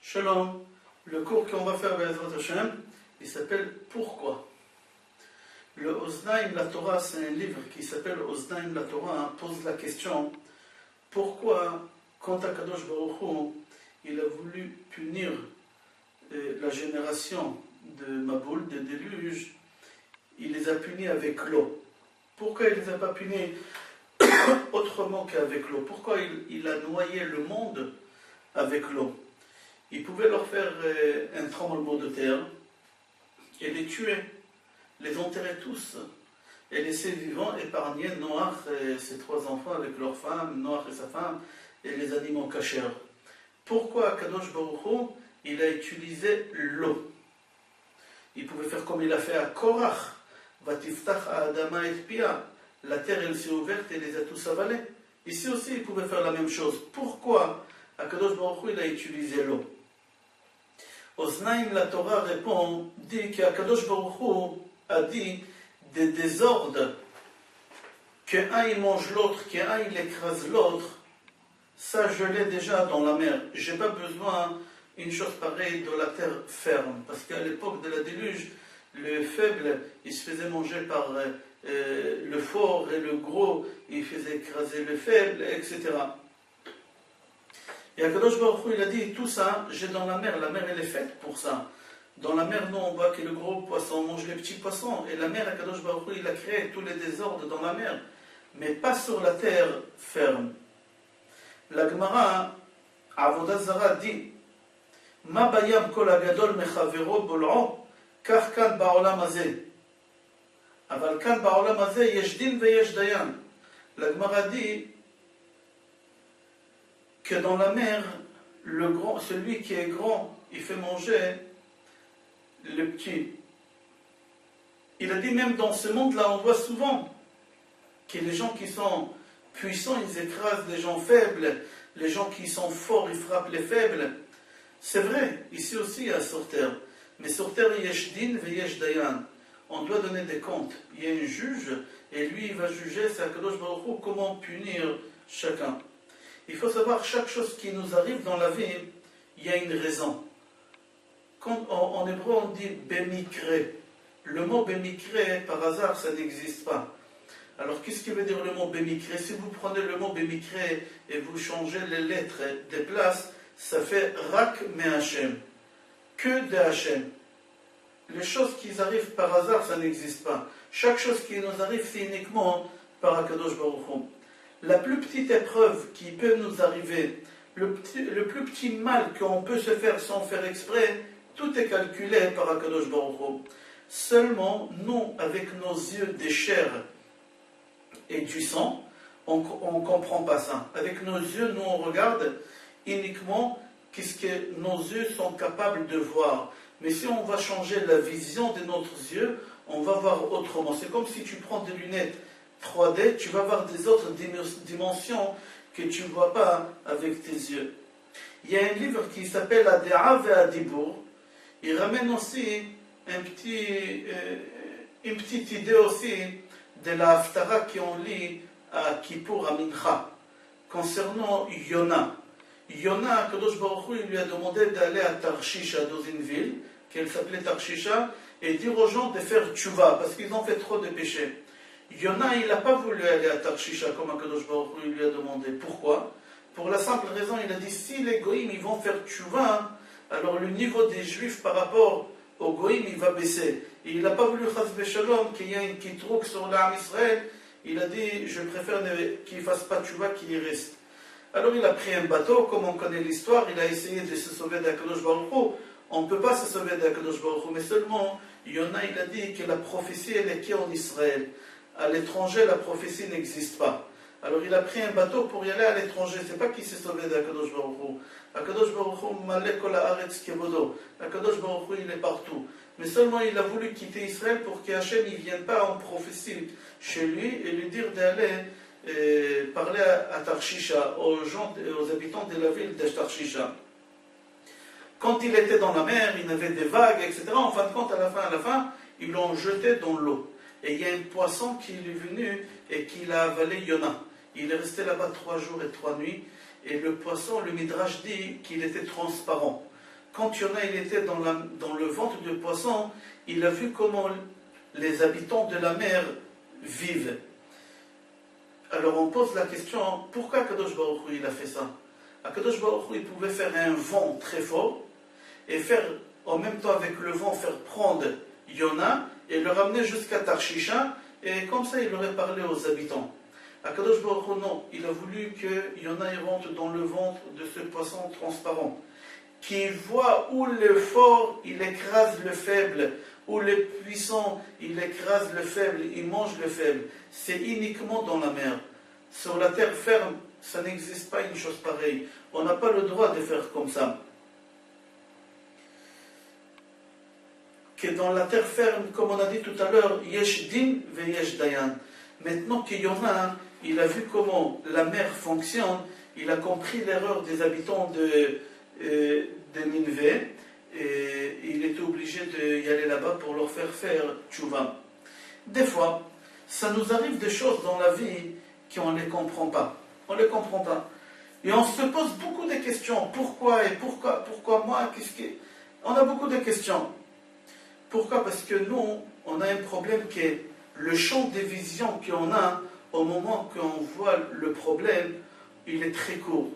Shalom, le cours qu'on va faire avec Bezrat Hashem, il s'appelle Pourquoi. Le Oznaim la Torah, c'est un livre qui s'appelle Oznaim la Torah, pose la question pourquoi, quand Akadosh Baruch Hu, il a voulu punir la génération de Maboul, de déluge, il les a punis avec l'eau. Pourquoi il ne les a pas punis autrement qu'avec l'eau? Pourquoi il a noyé le monde avec l'eau? Il pouvait leur faire un tremblement de terre et les tuer, les enterrer tous et laisser vivants, épargner Noach et ses 3 enfants avec leurs femmes, Noach et sa femme et les animaux cachers. Pourquoi Kadosh Baruch Hu, il a utilisé l'eau? Il pouvait faire comme il a fait à Korach, Vatiftach Adama et Pia. La terre elle s'est ouverte et les a tous avalés. Ici aussi il pouvait faire la même chose. Pourquoi Kadosh Baruch Hu, il a utilisé l'eau? Oznaim la Torah répond, dit qu'Akadosh Baruch Hu a dit des désordres, qu'un il mange l'autre, qu'un il écrase l'autre, ça je l'ai déjà dans la mer. Je n'ai pas besoin d'une chose pareille de la terre ferme, parce qu'à l'époque de la déluge, le faible, il se faisait manger par le fort et le gros, il faisait écraser le faible, etc. Et Akadosh Baruch Hu, il a dit, tout ça, j'ai dans la mer elle est faite pour ça. Dans la mer, nous, on voit que le gros poisson mange les petits poissons, et la mer, Akadosh Baruch Hu, il a créé tous les désordres dans la mer, mais pas sur la terre ferme. La Gemara, Avodah Zara dit, Ma bayam kol agadol mechavero bol'o, kach kan ba'olam hazeh. Aval kan ba'olam hazeh, yesh din ve yesh dayan. La Gemara dit, que dans la mer, le grand, celui qui est grand, il fait manger le petit. Il a dit même dans ce monde-là, on voit souvent que les gens qui sont puissants, ils écrasent les gens faibles, les gens qui sont forts, ils frappent les faibles. C'est vrai, ici aussi à sur terre. Mais sur terre, yesh din ve yesh dayan. On doit donner des comptes. Il y a un juge, et lui, il va juger, c'est Akadosh Baruch Hu, comment punir chacun. Il faut savoir, chaque chose qui nous arrive dans la vie, il y a une raison. Quand en hébreu on dit bémikre, le mot bémikre, par hasard, ça n'existe pas. Alors qu'est-ce qui veut dire le mot bémikre? Si vous prenez le mot bémikre et vous changez les lettres des places, ça fait rak me Hashem, que de Hashem. Les choses qui arrivent par hasard, ça n'existe pas. Chaque chose qui nous arrive, c'est uniquement par Akadosh Baruch Hu. La plus petite épreuve qui peut nous arriver, le plus petit mal qu'on peut se faire sans faire exprès, tout est calculé par Akadosh Baruch Hu. Seulement, nous, avec nos yeux des chairs et du sang, on ne comprend pas ça. Avec nos yeux, nous, on regarde uniquement ce que nos yeux sont capables de voir. Mais si on va changer la vision de nos yeux, on va voir autrement. C'est comme si tu prends des lunettes 3D, tu vas voir des autres dimensions que tu ne vois pas avec tes yeux. Il y a un livre qui s'appelle Adéa ve Adibur. Il ramène aussi une petite idée aussi de la Haftara qu'on lit à Kippour, à Mincha, concernant Yona. Yona, Kadosh Baruch Hu, il lui a demandé d'aller à Tarshisha, dans une ville, qu'elle s'appelait Tarshisha, et dire aux gens de faire tchouva, parce qu'ils ont fait trop de péchés. Yona, il n'a pas voulu aller à Tarshisha comme Akadosh Baruch Hu lui a demandé. Pourquoi? Pour la simple raison, il a dit, si les goïms ils vont faire tchouva, alors le niveau des juifs par rapport aux goïms, il va baisser. Et il n'a pas voulu, chas v'shalom, qu'il y ait une kitrouk sur l'âme Israël. Il a dit, je préfère qu'il ne fasse pas tchouva, qu'il y reste. Alors il a pris un bateau, comme on connaît l'histoire, il a essayé de se sauver d'Akadosh Baruch Hu. On ne peut pas se sauver d'Akadosh Baruch Hu, mais seulement, Yona, il a dit que la prophétie, elle est qu'en Israël. À l'étranger, la prophétie n'existe pas. Alors il a pris un bateau pour y aller à l'étranger. C'est pas qu'il s'est sauvé d'Akadosh Baruch Hu. Akadosh Baruch Hu, malek kol haaretz kevodo. Akadosh Baruch Hu, il est partout. Mais seulement il a voulu quitter Israël pour qu'Hachem ne vienne pas en prophétie chez lui et lui dire d'aller parler à Tarshisha, aux habitants de la ville de Tarshisha. Quand il était dans la mer, il y avait des vagues, etc. En fin de compte, à la fin, ils l'ont jeté dans l'eau. Et il y a un poisson qui est venu et qui l'a avalé Yona. Il est resté là-bas 3 jours et 3 nuits. Et le poisson, le Midrash dit qu'il était transparent. quand Yona il était dans le ventre du poisson, il a vu comment les habitants de la mer vivent. Alors on pose la question, pourquoi Kadosh Baruch Hu il a fait ça? Kadosh Baruch Hu il pouvait faire un vent très fort et faire en même temps avec le vent faire prendre Yona et le ramener jusqu'à Tarshisha et comme ça il aurait parlé aux habitants. Kadosh Baruch Hu non, il a voulu que Yona il rentre dans le ventre de ce poisson transparent, qui voit où le fort il écrase le faible, où le puissant il écrase le faible, il mange le faible. C'est uniquement dans la mer. Sur la terre ferme, ça n'existe pas une chose pareille. On n'a pas le droit de faire comme ça. Que dans la terre ferme, comme on a dit tout à l'heure, yesh din ve yesh dayan. Maintenant qu'il y en a, il a vu comment la mer fonctionne, il a compris l'erreur des habitants de Nineveh, et il était obligé d'y aller là-bas pour leur faire tchouva. Des fois, ça nous arrive des choses dans la vie qu'on ne les comprend pas. On ne les comprend pas. Et on se pose beaucoup de questions. Pourquoi et pourquoi moi? On a beaucoup de questions. Pourquoi? Parce que nous, on a un problème qui est le champ de vision qu'on a au moment qu'on voit le problème, il est très court.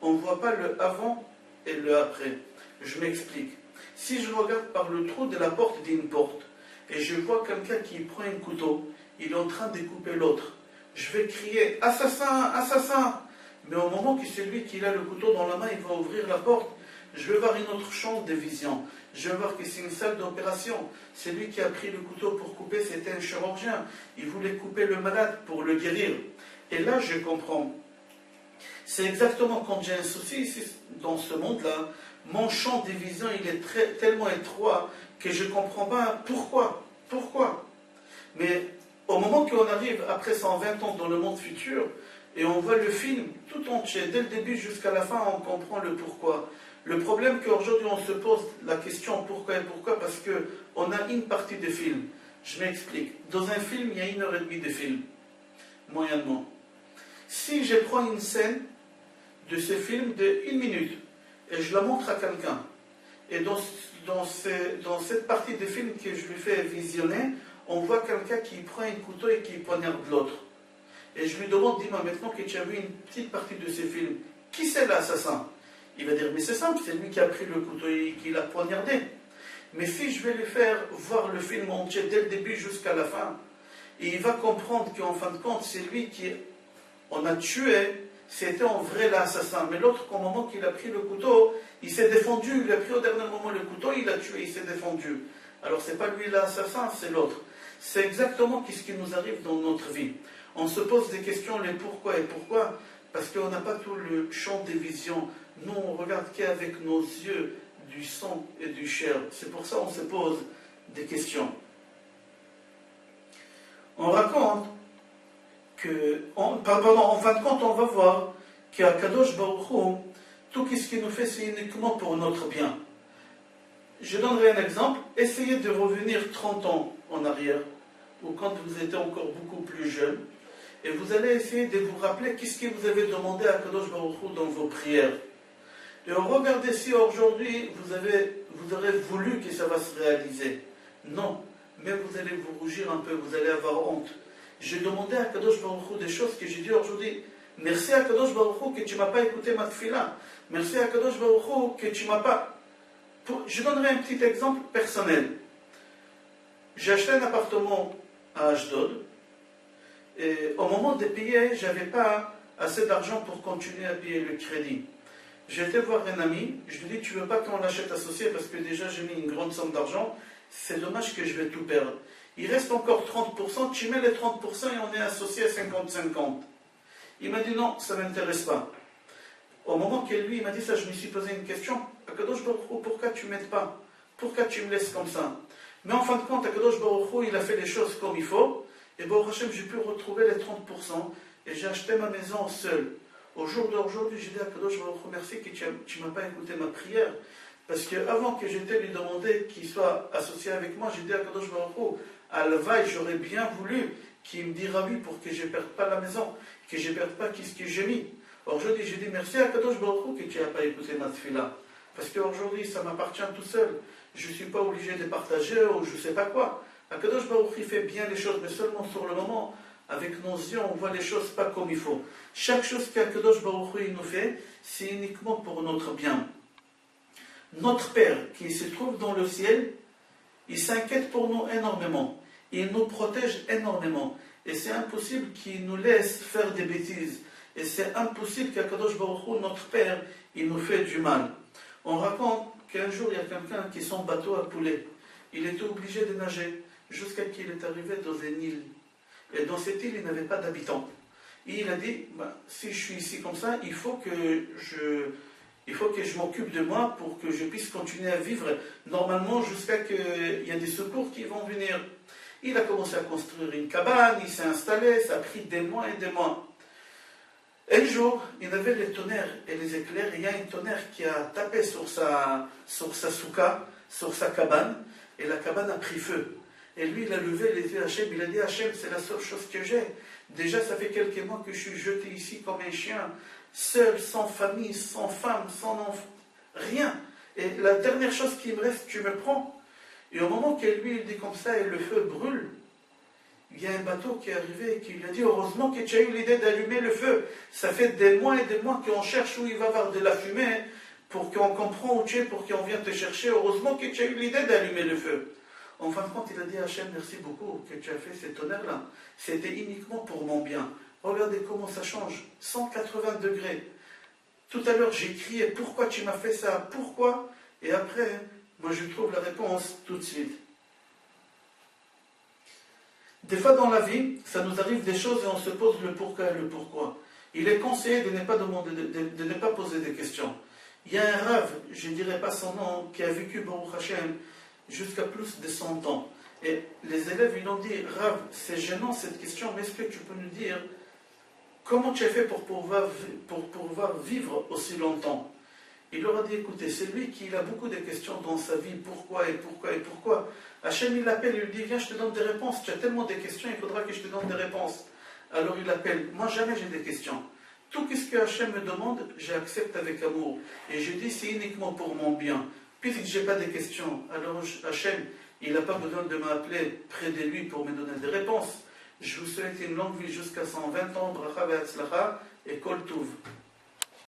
On ne voit pas le avant et le après. Je m'explique. Si je regarde par le trou de la porte d'une porte et je vois quelqu'un qui prend un couteau, il est en train de couper l'autre, je vais crier « Assassin, assassin !» Mais au moment que c'est lui qui a le couteau dans la main, il va ouvrir la porte, je vais voir une autre chambre de vision. Je vais voir que c'est une salle d'opération. C'est lui qui a pris le couteau pour couper, c'était un chirurgien. Il voulait couper le malade pour le guérir. Et là, je comprends. C'est exactement quand j'ai un souci ici, dans ce monde-là, mon champ de vision, il est tellement étroit que je ne comprends pas pourquoi. Pourquoi? Mais au moment qu'on arrive, après 120 ans, dans le monde futur, et on voit le film tout entier, dès le début jusqu'à la fin, on comprend le pourquoi. Le problème qu'aujourd'hui on se pose la question pourquoi et pourquoi, parce qu'on a une partie de film. Je m'explique. Dans un film, il y a 1h30 de film, moyennement. Si je prends une scène de ce film de 1 minute et je la montre à quelqu'un, et dans cette partie de film que je lui fais visionner, on voit quelqu'un qui prend un couteau et qui poignarde l'autre. Et je lui demande, dis-moi maintenant que tu as vu une petite partie de ce film, qui c'est l'assassin? Il va dire, mais c'est simple, c'est lui qui a pris le couteau et qui l'a poignardé. Mais si je vais lui faire voir le film entier dès le début jusqu'à la fin, et il va comprendre qu'en fin de compte, c'est lui qui on a tué, c'était en vrai l'assassin. Mais l'autre, au moment qu'il a pris le couteau, il s'est défendu, il a pris au dernier moment le couteau, il a tué, il s'est défendu. Alors c'est pas lui l'assassin, c'est l'autre. C'est exactement ce qui nous arrive dans notre vie. On se pose des questions, les pourquoi et pourquoi, parce qu'on n'a pas tout le champ des visions. Nous, on regarde qu'avec nos yeux du sang et du chair. C'est pour ça qu'on se pose des questions. On raconte que, en fin de compte, on va voir qu'à Kadosh Baruch Hu, tout ce qu'il nous fait, c'est uniquement pour notre bien. Je donnerai un exemple. Essayez de revenir 30 ans en arrière, ou quand vous étiez encore beaucoup plus jeune, et vous allez essayer de vous rappeler qu'est-ce que vous avez demandé à Kadosh Baruch Hu dans vos prières. Et regardez si aujourd'hui vous aurez voulu que ça va se réaliser. Non, même vous allez vous rougir un peu, vous allez avoir honte. J'ai demandé à Kadosh Baruch Hu des choses que j'ai dit aujourd'hui. Merci à Kadosh Baruch Hu que tu ne m'as pas écouté ma tefila. Merci à Kadosh Baruch Hu que tu ne m'as pas... Je donnerai un petit exemple personnel. J'ai acheté un appartement à Ashdod. Et au moment de payer, je n'avais pas assez d'argent pour continuer à payer le crédit. J'ai été voir un ami, je lui ai dit, tu ne veux pas qu'on l'achète associé parce que déjà j'ai mis une grande somme d'argent, c'est dommage que je vais tout perdre. Il reste encore 30%, tu mets les 30% et on est associé à 50-50. Il m'a dit non, ça ne m'intéresse pas. Au moment que lui, il m'a dit ça, je me suis posé une question, Akadosh Baruch Hu, pourquoi tu ne m'aides pas? Pourquoi tu me laisses comme ça? Mais en fin de compte, Akadosh Baruch Hu, il a fait les choses comme il faut, et Baruch Hashem, j'ai pu retrouver les 30%, et j'ai acheté ma maison seul. Au jour d'aujourd'hui, j'ai dit à Kadosh Baruch Hu, merci que tu ne m'as pas écouté ma prière. Parce qu'avant que j'étais lui demander qu'il soit associé avec moi, j'ai dit à Kadosh Baruch Hu, à la veille, j'aurais bien voulu qu'il me dise oui pour que je ne perde pas la maison, que je ne perde pas ce que j'ai mis. Aujourd'hui, j'ai dit merci à Kadosh Baruch Hu que tu n'as pas écouté ma tefila. parce qu'aujourd'hui ça m'appartient tout seul, je ne suis pas obligé de partager ou je ne sais pas quoi. Akadosh Baruch il fait bien les choses, mais seulement sur le moment, avec nos yeux, on voit les choses pas comme il faut. Chaque chose qu'Akadosh Baruch il nous fait, c'est uniquement pour notre bien. Notre Père, qui se trouve dans le ciel, il s'inquiète pour nous énormément. Il nous protège énormément. Et c'est impossible qu'il nous laisse faire des bêtises. Et c'est impossible qu'Akadosh Baruch Hu, notre Père, il nous fait du mal. On raconte qu'un jour, il y a quelqu'un qui son bateau à poulet. Il était obligé de nager jusqu'à qu'il est arrivé dans une île. Et dans cette île, il n'avait pas d'habitants. Et il a dit, si je suis ici comme ça, il faut que je m'occupe de moi pour que je puisse continuer à vivre normalement jusqu'à qu'il y ait des secours qui vont venir. Il a commencé à construire une cabane, il s'est installé, ça a pris des mois et des mois. Un jour, il y avait les tonnerres et les éclairs, et il y a un tonnerre qui a tapé sur sa souka, sur sa cabane, et la cabane a pris feu. Et lui, il a levé les yeux à Hachem, il a dit, Hachem, c'est la seule chose que j'ai. Déjà, ça fait quelques mois que je suis jeté ici comme un chien, seul, sans famille, sans femme, sans enfant, rien. Et la dernière chose qui me reste, tu me prends. Et au moment que lui, il dit comme ça, et le feu brûle, il y a un bateau qui est arrivé et qui lui a dit, heureusement que tu as eu l'idée d'allumer le feu. Ça fait des mois et des mois qu'on cherche où il va y avoir de la fumée, pour qu'on comprenne où tu es, pour qu'on vienne te chercher. Heureusement que tu as eu l'idée d'allumer le feu. En fin de compte, il a dit à Hachem, merci beaucoup que tu as fait cet honneur-là. C'était uniquement pour mon bien. Regardez comment ça change. 180 degrés. Tout à l'heure, j'ai crié, pourquoi tu m'as fait ça? Pourquoi? Et après, moi je trouve la réponse tout de suite. Des fois dans la vie, ça nous arrive des choses et on se pose le pourquoi et le pourquoi. Il est conseillé de ne pas demander, de ne pas poser des questions. Il y a un rave, je ne dirai pas son nom, qui a vécu Baruch Hashem jusqu'à plus de 100 ans. Et les élèves, ils ont dit, Rav, c'est gênant cette question, mais est-ce que tu peux nous dire comment tu as fait pour pouvoir vivre aussi longtemps? Il leur a dit, écoutez, c'est lui qui a beaucoup de questions dans sa vie, pourquoi et pourquoi et pourquoi. Hachem, il l'appelle, il lui dit, viens, je te donne des réponses, tu as tellement de questions, il faudra que je te donne des réponses. Alors il l'appelle, moi jamais j'ai des questions. Tout ce que Hachem me demande, j'accepte avec amour. Et je dis, c'est uniquement pour mon bien. Puisque je n'ai pas de questions, alors Hachem, il n'a pas besoin de m'appeler près de lui pour me donner des réponses. Je vous souhaite une longue vie jusqu'à 120 ans, bracha ve'atzlacha et kol touv.